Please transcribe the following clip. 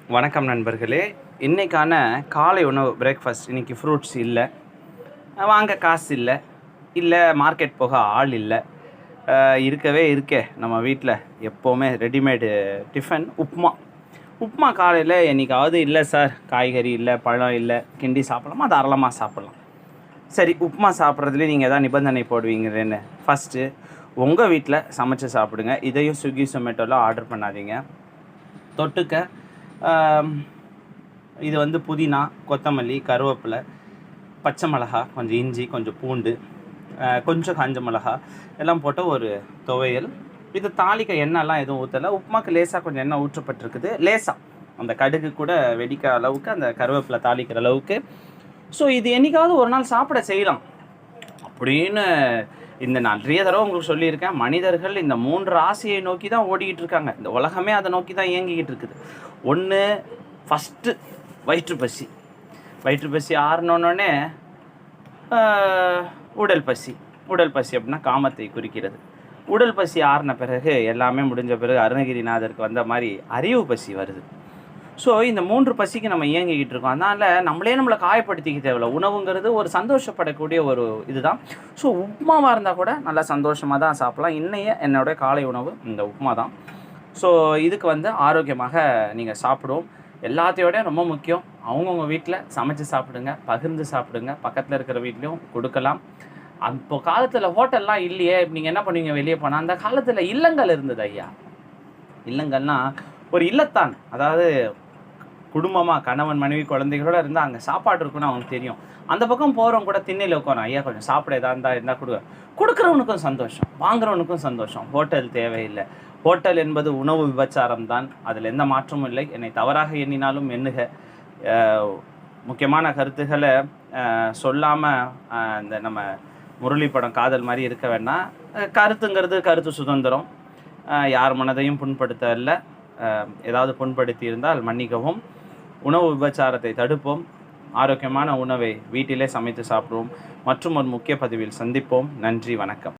வணக்கம் நண்பர்களே. இன்றைக்கான காலை உணவு பிரேக்ஃபாஸ்ட். இன்றைக்கி ஃப்ரூட்ஸ் இல்லை, வாங்க காசு இல்லை, இல்லை மார்க்கெட் போக ஆள் இல்லை. இருக்கவே இருக்கே நம்ம வீட்டில் எப்போவுமே ரெடிமேடு டிஃபன் உப்புமா காலையில் என்றைக்காவது இல்லை சார், காய்கறி இல்லை, பழம் இல்லை, கிண்டி சாப்பிட்லாமா, தாராளமாக சாப்பிட்லாம். சரி, உப்புமா சாப்பிட்றதுலேயே நீங்கள் எதாவது நிபந்தனை போடுவீங்கன்னு ஃபஸ்ட்டு உங்கள் வீட்டில் சமைச்சு சாப்பிடுங்க. இதையும் ஸ்விக்கி சொமேட்டோவில் ஆர்டர் பண்ணாதீங்க. தொட்டுக்க இது புதினா, கொத்தமல்லி, கருவேப்பிலை, பச்சை மிளகா, கொஞ்சம் இஞ்சி, கொஞ்சம் பூண்டு, கொஞ்சம் காஞ்ச மிளகா எல்லாம் போட்ட ஒரு துவையல். இது தாளிக்க எண்ணெய்லாம் எதுவும் ஊற்றலை. உப்புமாக்கு லேசாக கொஞ்சம் எண்ணெய் ஊற்றப்பட்டிருக்குது. லேசாக அந்த கடுகு கூட வெடிக்கிற அளவுக்கு, அந்த கருவேப்பிலை தாளிக்கிற அளவுக்கு. ஸோ இது என்றைக்காவது ஒரு நாள் சாப்பிட செய்யலாம் அப்படின்னு இந்த நிறைய தடவை உங்களுக்கு சொல்லியிருக்கேன். மனிதர்கள் இந்த 3 ராசியை நோக்கி தான் ஓடிக்கிட்டு இருக்காங்க. இந்த உலகமே அதை நோக்கி தான் இயங்கிக்கிட்டு இருக்குது. ஒன்று, ஃபஸ்ட்டு வயிற்றுப்பசி. வயிற்றுப்பசி ஆறினோடனே உடல் பசி. உடல் பசி அப்படின்னா காமத்தை குறிக்கிறது. உடல் பசி ஆறின பிறகு, எல்லாமே முடிஞ்ச பிறகு அருணகிரிநாதருக்கு வந்த மாதிரி அறிவு பசி வருது. ஸோ இந்த 3 பசிக்கு நம்ம இயங்கிக்கிட்டு இருக்கோம். அதனால் நம்மளை காயப்படுத்திக்க தேவையில்ல. உணவுங்கிறது ஒரு சந்தோஷப்படக்கூடிய ஒரு இதுதான். ஸோ உப்புமாவாக இருந்தால் கூட நல்லா சந்தோஷமாக தான் சாப்பிட்லாம். என்னோடய காலை உணவு இந்த உப்புமா தான். ஸோ இதுக்கு ஆரோக்கியமாக நீங்கள் சாப்பிடுவோம். எல்லாத்தையோட ரொம்ப முக்கியம், அவங்கவுங்க வீட்டில் சமைச்சு சாப்பிடுங்க, பகிர்ந்து சாப்பிடுங்க. பக்கத்தில் இருக்கிற வீட்லேயும் கொடுக்கலாம். அப்போ காலத்தில் ஹோட்டல்லாம் இல்லையே, நீங்கள் என்ன பண்ணுவீங்க வெளியே போனால்? அந்த காலத்தில் இல்லங்கள் இருந்தது ஐயா. இல்லங்கள்னால் ஒரு இல்லத்தான், அதாவது குடும்பமாக கணவன் மனைவி குழந்தைகளோடு இருந்தால் அங்கே சாப்பாடு இருக்குன்னு அவனுக்கு தெரியும். அந்த பக்கம் போகிறவங்க கூட திண்ணையில் உட்காரும், ஐயா கொஞ்சம் சாப்பிட இருந்தால் கொடுக்குறவனுக்கும் சந்தோஷம், வாங்குறவனுக்கும் சந்தோஷம். ஹோட்டல் தேவையில்லை. ஹோட்டல் என்பது உணவு விபச்சாரம் தான், அதில் எந்த மாற்றமும் இல்லை. என்னை தவறாக எண்ணினாலும் எண்ணுக. முக்கியமான கருத்துக்களை சொல்லாமல் இந்த நம்ம முரளி படம் காதல் மாதிரி இருக்க வேண்டாம். கருத்துங்கிறது கருத்து சுதந்திரம். யார் மனதையும் புண்படுத்த இல்லை. ஏதாவது புண்படுத்தி இருந்தால் மன்னிக்கவும். உணவு விபச்சாரத்தை தடுப்போம். ஆரோக்கியமான உணவை வீட்டிலே சமைத்து சாப்பிடுவோம். மற்றும் ஒரு முக்கிய பதிவில் சந்திப்போம். நன்றி, வணக்கம்.